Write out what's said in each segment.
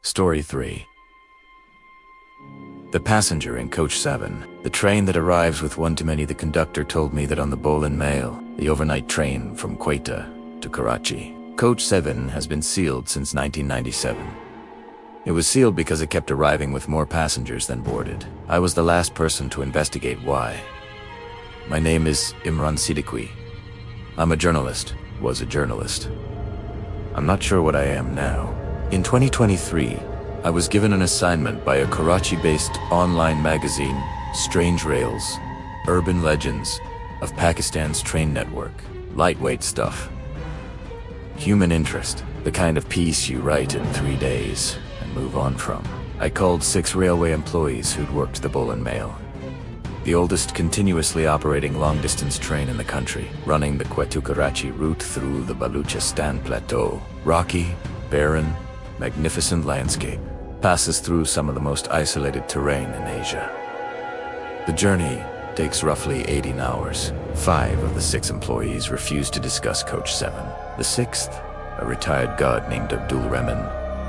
Story 3. The passenger in Coach 7. The train that arrives with one too many. The conductor told me that on the Bolan Mail, the overnight train from Quetta to Karachi, Coach 7 has been sealed since 1997. It was sealed because it kept arriving with more passengers than boarded. I was the last person to investigate why. My name is Imran Siddiqui. I'm a journalist, was a journalist. I'm not sure what I am now. In 2023, I was given an assignment by a Karachi-based online magazine, Strange Rails, Urban Legends of Pakistan's train network. Lightweight stuff. Human interest, the kind of piece you write in 3 days and move on from. I called 6 railway employees who'd worked the Bolan Mail, the oldest continuously operating long-distance train in the country, running the Quetta-Karachi route through the Baluchistan Plateau. Rocky, barren, magnificent landscape, passes through some of the most isolated terrain in Asia. The journey takes roughly 18 hours. 5 of the 6 employees refused to discuss Coach 7. The 6th, a retired guard named Abdul Rahman,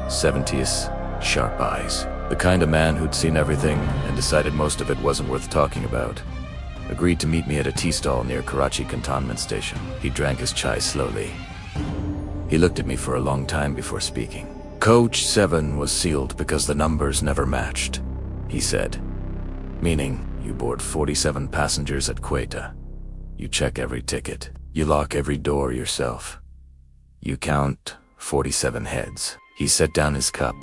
70s, sharp eyes, the kind of man who'd seen everything and decided most of it wasn't worth talking about, agreed to meet me at a tea stall near Karachi Cantonment Station. He drank his chai slowly. He looked at me for a long time before speaking. Coach 7 was sealed because the numbers never matched, he said. Meaning, you board 47 passengers at Quetta. You check every ticket. You lock every door yourself. You count 47 heads. He set down his cup.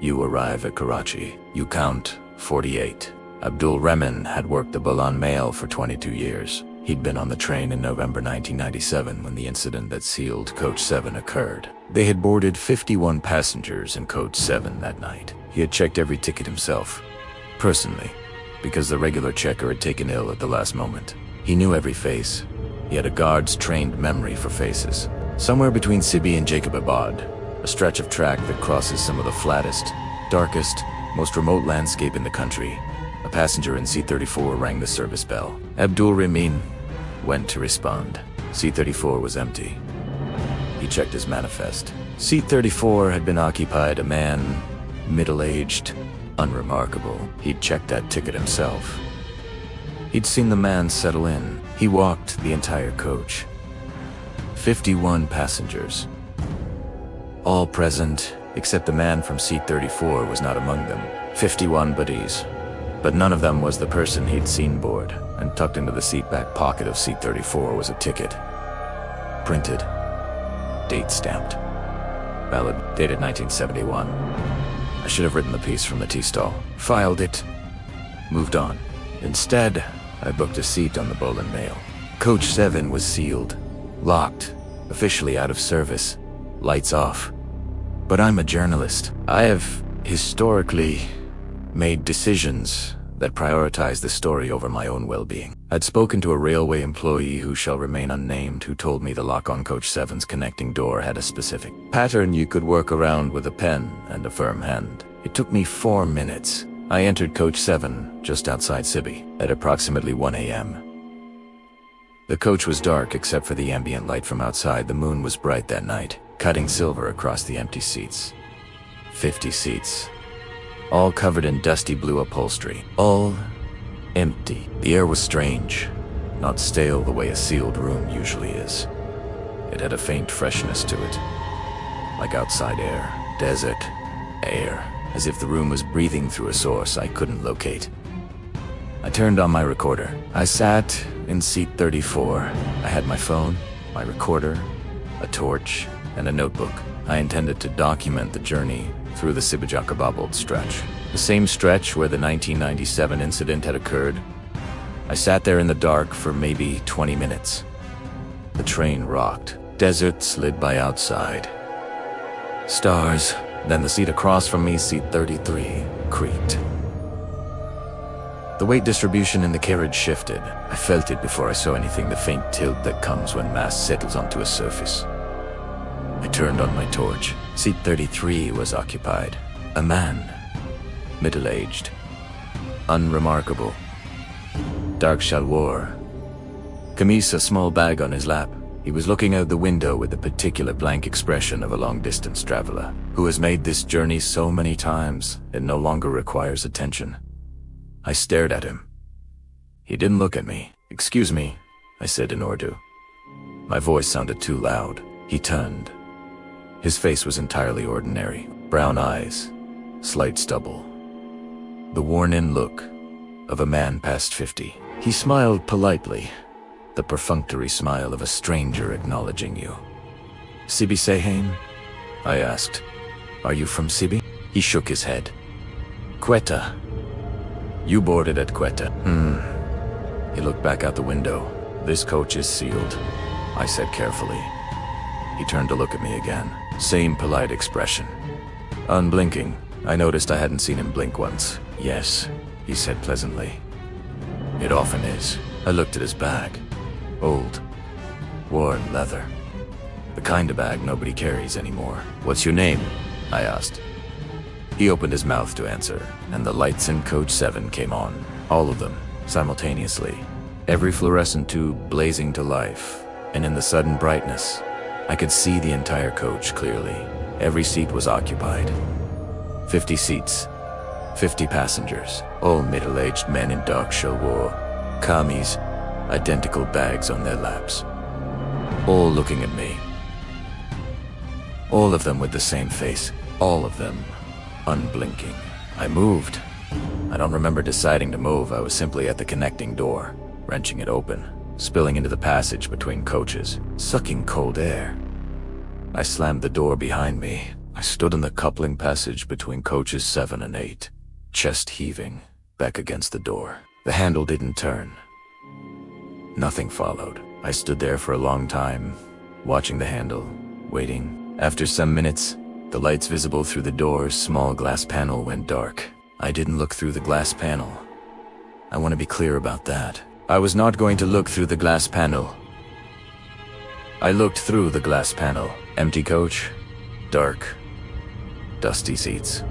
You arrive at Karachi. You count 48. Abdul Rahman had worked the Bolan Mail for 22 years. He'd been on the train in November 1997 when the incident that sealed Coach 7 occurred. They had boarded 51 passengers in Coach 7 that night. He had checked every ticket himself, personally, because the regular checker had taken ill at the last moment. He knew every face. He had a guard's trained memory for faces. Somewhere between Sibi and Jacobabad, a stretch of track that crosses some of the flattest, darkest, most remote landscape in the country, a passenger in seat 34 rang the service bell. Abdul Rahman went to respond. Seat 34 was empty. He checked his manifest. Seat 34 had been occupied a man, middle-aged, unremarkable. He'd checked that ticket himself. He'd seen the man settle in. He walked the entire coach. 51 passengers. All present, except the man from seat 34 was not among them. 51 buddies. But none of them was the person he'd seen board, and tucked into the seat back pocket of seat 34 was a ticket. Printed. Date stamped. Valid. Dated 1971. I should have written the piece from the tea stall. Filed it. Moved on. Instead, I booked a seat on the Bolan Mail. Coach 7 was sealed. Locked. Officially out of service. Lights off. But I'm a journalist. I have historically made decisions that prioritize the story over my own well-being. I'd spoken to a railway employee who shall remain unnamed who told me the lock on Coach 7's connecting door had a specific pattern you could work around with a pen and a firm hand. It took me 4 minutes. I entered Coach 7 just outside Sibi at approximately 1 a.m. The coach was dark except for the ambient light from outside. The moon was bright that night, cutting silver across the empty seats. 50 seats. All covered in dusty blue upholstery. All empty. The air was strange, not stale the way a sealed room usually is. It had a faint freshness to it, like outside air, desert air, as if the room was breathing through a source I couldn't locate. I turned on my recorder. I sat in seat 34. I had my phone, my recorder, a torch, and a notebook. I intended to document the journey through the Sibi-Jacobabad stretch, the same stretch where the 1997 incident had occurred. I sat there in the dark for maybe 20 minutes. The train rocked. Desert slid by outside. Stars. Then the seat across from me, seat 33, creaked. The weight distribution in the carriage shifted. I felt it before I saw anything, the faint tilt that comes when mass settles onto a surface. I turned on my torch. Seat 33 was occupied. A man. Middle-aged. Unremarkable. Dark shalwar. Kameez, a small bag on his lap. He was looking out the window with the particular blank expression of a long-distance traveler who has made this journey so many times it no longer requires attention. I stared at him. He didn't look at me. "Excuse me," I said in Urdu. My voice sounded too loud. He turned. His face was entirely ordinary. Brown eyes, slight stubble. The worn-in look of a man past 50. He smiled politely, the perfunctory smile of a stranger acknowledging you. "Sibi Sehain?" I asked. "Are you from Sibi?" He shook his head. "Quetta. You boarded at Quetta." He looked back out the window. "This coach is sealed," I said carefully. He turned to look at me again. Same polite expression. "Unblinking." I noticed I hadn't seen him blink once. "Yes," he said pleasantly. "It often is." I looked at his bag. Old, worn leather. The kind of bag nobody carries anymore. "What's your name?" I asked. He opened his mouth to answer, and the lights in Coach 7 came on. All of them, simultaneously. Every fluorescent tube blazing to life, and in the sudden brightness, I could see the entire coach clearly. Every seat was occupied. 50 seats, 50 passengers, all middle-aged men in dark shalwar, kamis, identical bags on their laps. All looking at me. All of them with the same face. All of them unblinking. I moved. I don't remember deciding to move. I was simply at the connecting door, wrenching it open, spilling into the passage between coaches, sucking cold air. I slammed the door behind me. I stood in the coupling passage between coaches 7 and 8, chest heaving, back against the door. The handle didn't turn. Nothing followed. I stood there for a long time, watching the handle, waiting. After some minutes, the lights visible through the door's small glass panel went dark. I didn't look through the glass panel. I want to be clear about that. I was not going to look through the glass panel. I looked through the glass panel. Empty coach, dark, dusty seats.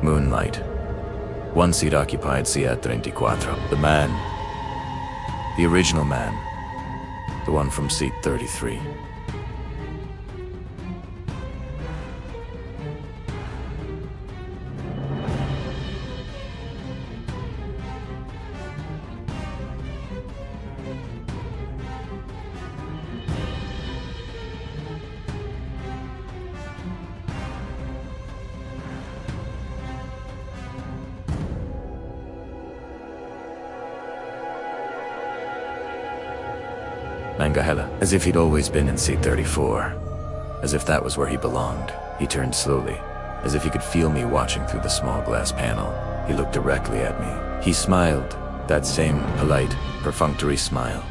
Moonlight. One seat occupied, Seat 34. The man. The original man. The one from seat 33. Mangahela, as if he'd always been in seat 34. As if that was where he belonged. He turned slowly, as if he could feel me watching through the small glass panel. He looked directly at me. He smiled, that same polite, perfunctory smile.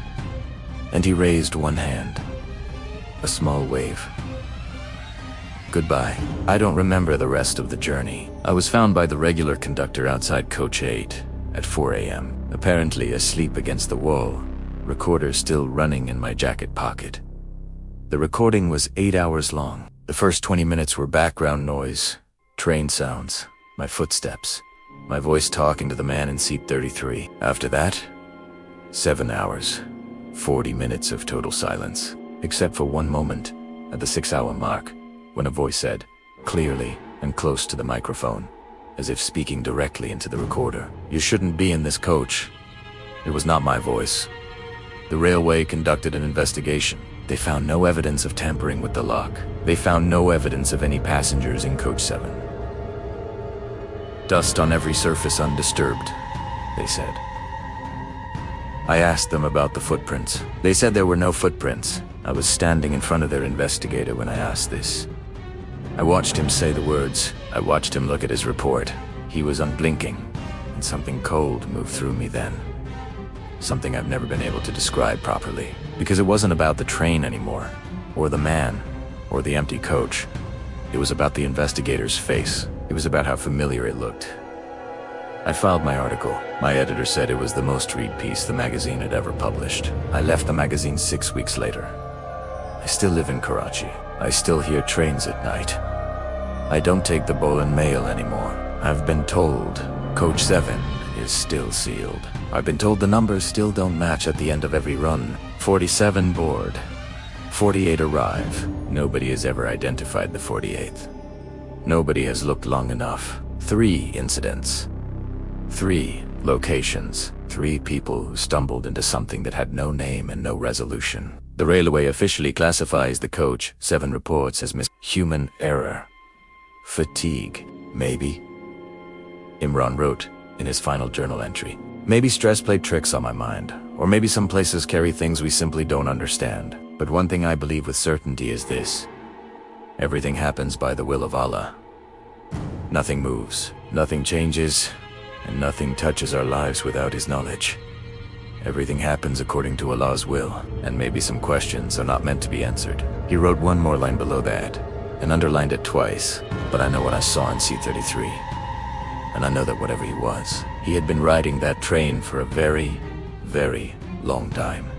And he raised one hand. A small wave. Goodbye. I don't remember the rest of the journey. I was found by the regular conductor outside Coach 8 at 4 a.m., apparently asleep against the wall. Recorder still running in my jacket pocket. The recording was 8 hours long. The first 20 minutes were background noise, train sounds, my footsteps, my voice talking to the man in seat 33. After that, 7 hours, 40 minutes of total silence, except for one moment at the 6-hour mark when a voice said, clearly and close to the microphone, as if speaking directly into the recorder, "You shouldn't be in this coach." It was not my voice. The railway conducted an investigation. They found no evidence of tampering with the lock. They found no evidence of any passengers in Coach 7. Dust on every surface undisturbed, they said. I asked them about the footprints. They said there were no footprints. I was standing in front of their investigator when I asked this. I watched him say the words. I watched him look at his report. He was unblinking, and something cold moved through me then. Something I've never been able to describe properly, because it wasn't about the train anymore, or the man, or the empty coach. It was about the investigator's face. It was about how familiar it looked. I filed my article. My editor said it was the most read piece the magazine had ever published. I left the magazine 6 weeks later. I still live in Karachi. I still hear trains at night. I don't take the Bolan mail anymore. I've been told Coach 7 is still sealed. I've been told the numbers still don't match at the end of every run. 47 board. 48 arrive. Nobody has ever identified the 48th. Nobody has looked long enough. 3 incidents. 3 locations. 3 people who stumbled into something that had no name and no resolution. The railway officially classifies the coach 7 reports as human error. Fatigue, maybe. Imran wrote in his final journal entry. Maybe stress played tricks on my mind, or maybe some places carry things we simply don't understand. But one thing I believe with certainty is this: everything happens by the will of Allah. Nothing moves, nothing changes, and nothing touches our lives without His knowledge. Everything happens according to Allah's will, and maybe some questions are not meant to be answered. He wrote one more line below that, and underlined it twice, but I know what I saw in C-33. And I know that whatever he was, he had been riding that train for a very, very long time.